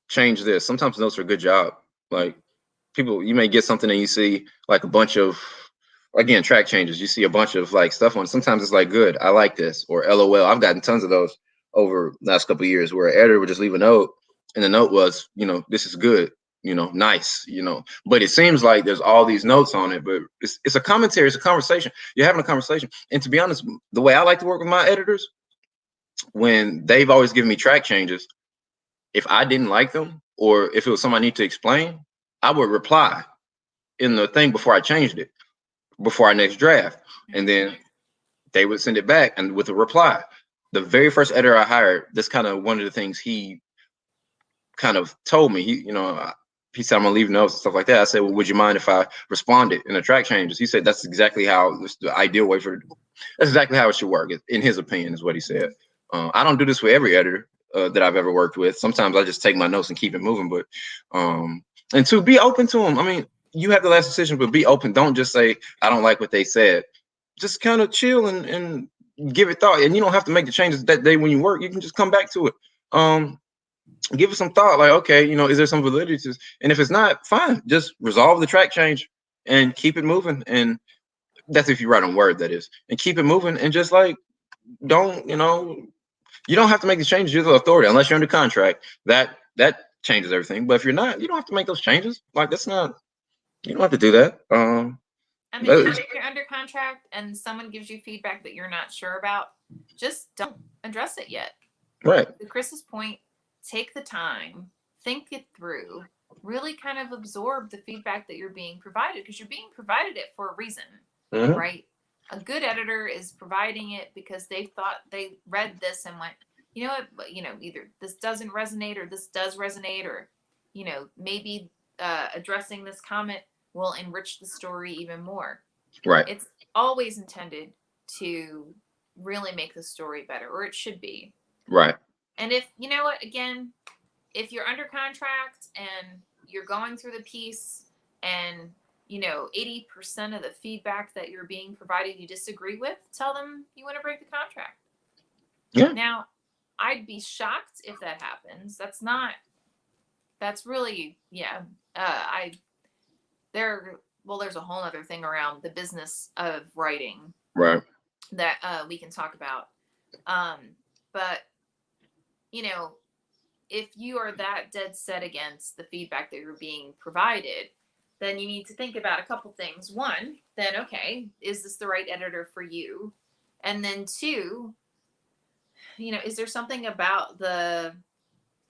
change this. Sometimes notes are a good job. Like you may get something and you see like a bunch of, again, track changes. You see a bunch of like stuff on. Sometimes it's like, good, I like this, or LOL. I've gotten tons of those over the last couple of years where an editor would just leave a note, and the note was, this is good, nice, But it seems like there's all these notes on it, but it's a commentary, it's a conversation. You're having a conversation. And to be honest, the way I like to work with my editors, when they've always given me track changes, if I didn't like them or if it was something I need to explain, I would reply in the thing before I changed it, before our next draft. And then they would send it back and with a reply. The very first editor I hired, that's kind of one of the things he kind of told me. He said, I'm gonna leave notes and stuff like that. I said, well, would you mind if I responded in the track changes? He said, that's exactly how it's the ideal way that's exactly how it should work. In his opinion, is what he said. I don't do this with every editor that I've ever worked with. Sometimes I just take my notes and keep it moving. But and to be open to them. I mean, you have the last decision, but be open. Don't just say, I don't like what they said. Just kind of chill and give it thought. And you don't have to make the changes that day when you work. You can just come back to it. Give it some thought. Like, okay, is there some validity to this? And if it's not, fine. Just resolve the track change and keep it moving. And that's if you write on Word, that is. And keep it moving and just like, don't, you don't have to make the changes. You're the authority unless you're under contract. That changes everything. But if you're not, you don't have to make those changes. Like that's not. You don't have to do that. I mean, if you're under contract and someone gives you feedback that you're not sure about, just don't address it yet. Right. To Chris's point, take the time, think it through, really kind of absorb the feedback that you're being provided, because you're being provided it for a reason, right? A good editor is providing it because they thought they read this and went, you know what, either this doesn't resonate or this does resonate, or, maybe addressing this comment will enrich the story even more. Right. It's always intended to really make the story better, or it should be. Right. And if, you know what, again, if you're under contract and you're going through the piece and, 80% of the feedback that you're being provided you disagree with, tell them you want to break the contract. Yeah. Now, I'd be shocked if that happens. That's really, yeah. There's a whole other thing around the business of writing. Right. That we can talk about. But, if you are that dead set against the feedback that you're being provided, then you need to think about a couple things. One, then, okay, is this the right editor for you? And then two, is there something about the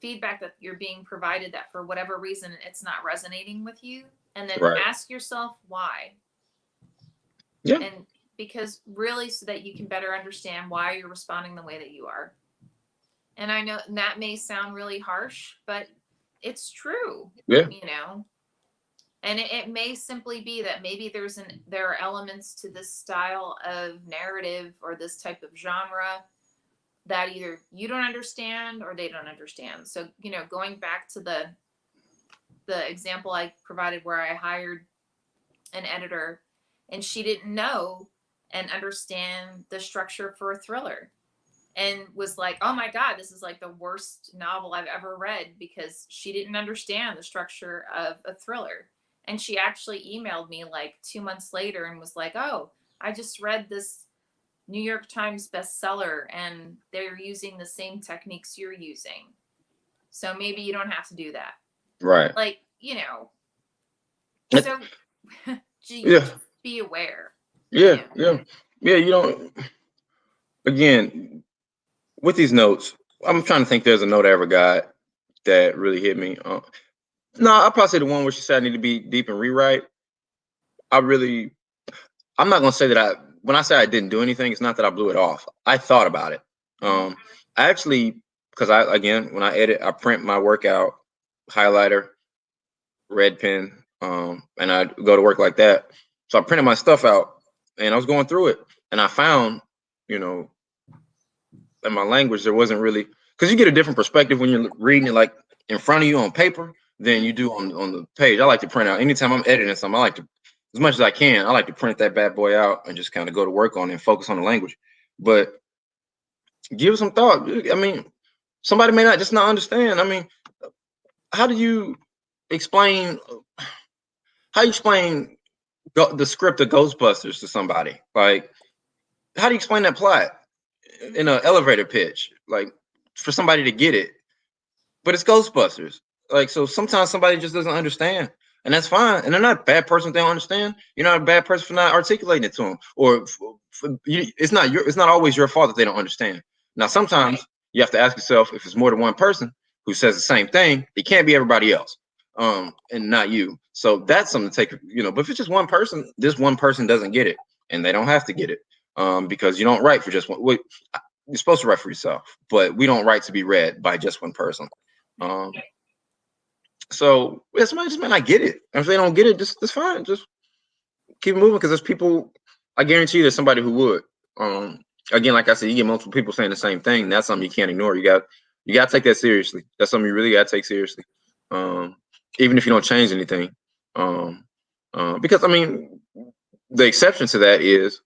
feedback that you're being provided that for whatever reason it's not resonating with you? And then ask yourself why. Yeah. And because really, so that you can better understand why you're responding the way that you are. And I know that may sound really harsh, but it's true. Yeah. And it may simply be that maybe there are elements to this style of narrative or this type of genre that either you don't understand or they don't understand. So, going back to the example I provided where I hired an editor and she didn't know and understand the structure for a thriller and was like, oh my God, this is like the worst novel I've ever read, because she didn't understand the structure of a thriller. And she actually emailed me like 2 months later and was like, oh, I just read this New York Times bestseller and they're using the same techniques you're using. So maybe you don't have to do that. Right. Like, so just be aware. Yeah. Yeah. Yeah. Again, with these notes, I'm trying to think there's a note I ever got that really hit me. No, I'll probably say the one where she said I need to be deep and rewrite. I'm not going to say that when I say I didn't do anything, it's not that I blew it off. I thought about it. I actually, because when I edit, I print my work out, highlighter, red pen, and I go to work like that. So I printed my stuff out and I was going through it and I found, in my language, there wasn't really, because you get a different perspective when you're reading it like in front of you on paper than you do on the page. I like to print out anytime I'm editing something. I like to, as much as I can, I like to print that bad boy out and just kind of go to work on it and focus on the language. But give some thought. I mean, somebody may not understand. I mean, how do you explain the script of Ghostbusters to somebody? Like, how do you explain that plot in an elevator pitch, like for somebody to get it? But it's Ghostbusters. Like, so sometimes somebody just doesn't understand, and that's fine. And they're not a bad person if they don't understand. You're not a bad person for not articulating it to them, or it's not always your fault that they don't understand. Now, sometimes you have to ask yourself, if it's more than one person who says the same thing, it can't be everybody else, and not you. So that's something to take, but if it's just one person, this one person doesn't get it, and they don't have to get it, because you don't write for just one. You're supposed to write for yourself, but we don't write to be read by just one person. So somebody just may not get it. And if they don't get it, that's fine. Just keep moving, because there's people. I guarantee there's somebody who would. Again, like I said, you get multiple people saying the same thing. That's something you can't ignore. You got to take that seriously. That's something you really got to take seriously. Even if you don't change anything. Because I mean, the exception to that is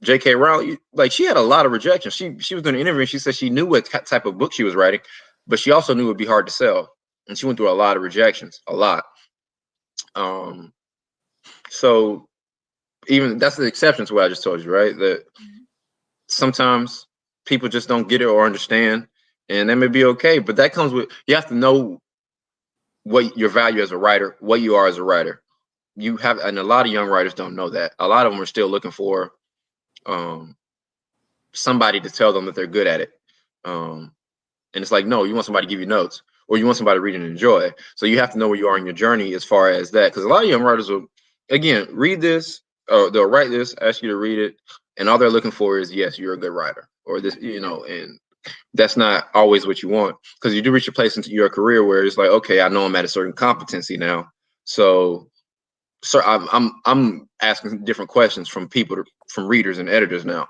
J.K. Rowling. Like, she had a lot of rejection. She was doing an interview and she said she knew what type of book she was writing, but she also knew it would be hard to sell. And she went through a lot of rejections, a lot. So even that's the exception to what I just told you, right? That sometimes people just don't get it or understand, and that may be okay. But that comes with, you have to know what your value as a writer, what you are as a writer. You have, and a lot of young writers don't know that. A lot of them are still looking for um, somebody to tell them that they're good at it. And it's like, no, you want somebody to give you notes, or you want somebody to read and enjoy. So you have to know where you are in your journey as far as that. Because a lot of young writers will, again, read this, or they'll write this, ask you to read it, and all they're looking for is, yes, you're a good writer, or this, and that's not always what you want, because you do reach a place into your career where it's like, okay, I know I'm at a certain competency now, so I'm asking different questions from people, from readers and editors now.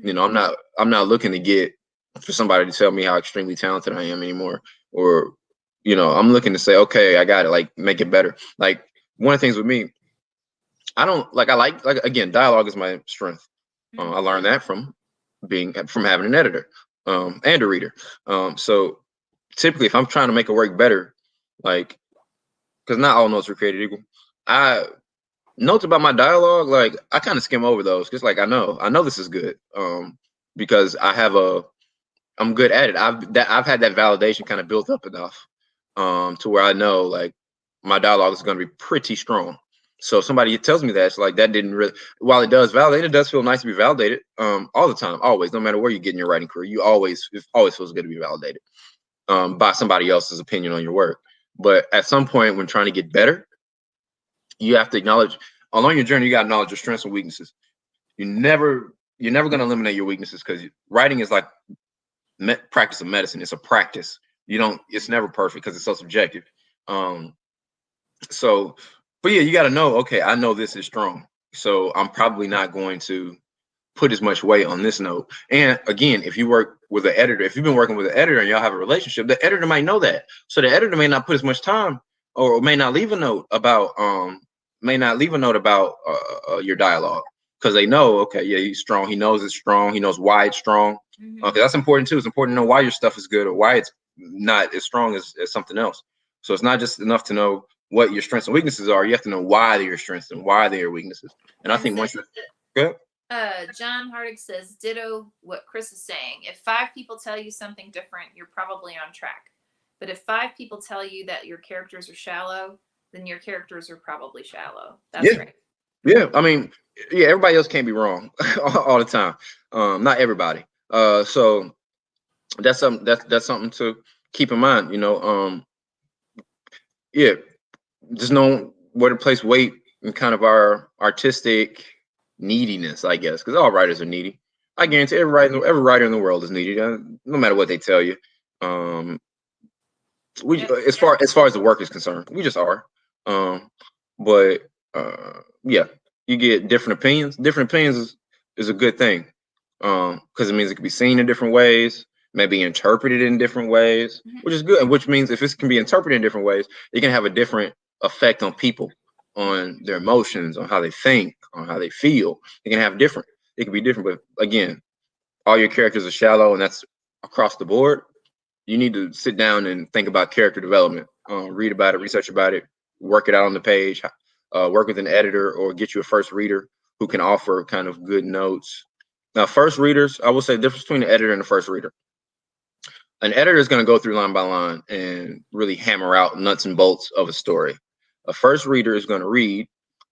I'm not looking to get for somebody to tell me how extremely talented I am anymore, or I'm looking to say, okay, I got it, like make it better. Like one of the things with me, I don't like, I like again, dialogue is my strength. I learned that from having an editor and a reader. So typically, if I'm trying to make a work better, like, because not all notes are created equal, I notes about my dialogue, like I kind of skim over those because, like, I know this is good, because I'm good at it. I've had that validation kind of built up enough to where I know, like, my dialogue is going to be pretty strong. So if somebody tells me that, it's like, that didn't really, while it does validate, it does feel nice to be validated all the time, always, no matter where you get in your writing career. It always feels good to be validated by somebody else's opinion on your work. But at some point, when trying to get better, you have to acknowledge, along your journey, you got to acknowledge your strengths and weaknesses. You're never going to eliminate your weaknesses, because writing is like practice of medicine. It's a practice. It's never perfect because it's so subjective. So, but yeah, you got to know, okay, I know this is strong, so I'm probably not going to put as much weight on this note. And again, if you work with an editor, if you've been working with an editor and y'all have a relationship, the editor might know that. So the editor may not put as much time, or may not leave a note about your dialogue, because they know, okay, yeah, he's strong. He knows it's strong. He knows why it's strong. Okay, that's important too. It's important to know why your stuff is good or why it's not as strong as something else. So it's not just enough to know what your strengths and weaknesses are. You have to know why they're your strengths and why they're your weaknesses. And I think once you're good. John Hardig says, ditto what Chris is saying. If 5 people tell you something different, you're probably on track. But if 5 people tell you that your characters are shallow, then your characters are probably shallow. That's right. Yeah, I mean, yeah, everybody else can't be wrong all the time. Not everybody. So that's something to keep in mind. Yeah, just know where to place weight in kind of our artistic neediness, I guess, because all writers are needy. I guarantee every writer in the world is needy, no matter what they tell you. As far as the work is concerned, we just are. But yeah, you get different opinions. Different opinions is a good thing, because it means it can be seen in different ways, maybe interpreted in different ways, which is good. And which means if it can be interpreted in different ways, it can have a different effect on people, on their emotions, on how they think, on how they feel. It can be different. But again, all your characters are shallow, and that's across the board. You need to sit down and think about character development, read about it, research about it, work it out on the page, work with an editor, or get you a first reader who can offer kind of good notes. Now, first readers, I will say the difference between the editor and the first reader. An editor is going to go through line by line and really hammer out nuts and bolts of a story. A first reader is going to read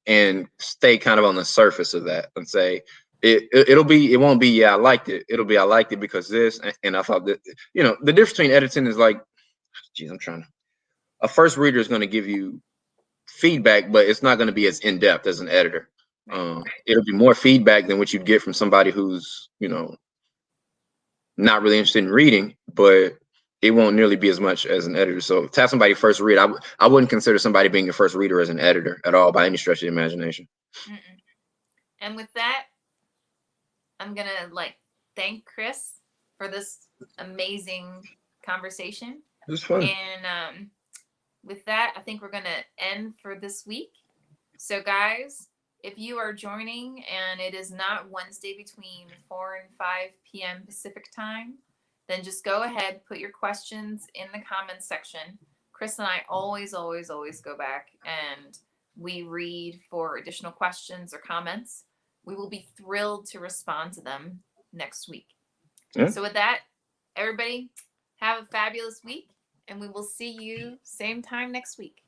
and stay kind of on the surface of that and say, it won't be, yeah, I liked it. It'll be, I liked it because this, and I thought that, the difference between editing is like, geez, a first reader is going to give you feedback, but it's not going to be as in-depth as an editor. It'll be more feedback than what you'd get from somebody who's, not really interested in reading, but it won't nearly be as much as an editor. So to have somebody first read, I wouldn't consider somebody being your first reader as an editor at all by any stretch of the imagination. And with that, I'm going to thank Chris for this amazing conversation. It was fun. And with that, I think we're going to end for this week. So guys, if you are joining and it is not Wednesday between 4 and 5 p.m. Pacific time, then just go ahead, put your questions in the comments section. Chris and I always go back and we read for additional questions or comments. We will be thrilled to respond to them next week. Yeah. So with that, everybody have a fabulous week, and we will see you same time next week.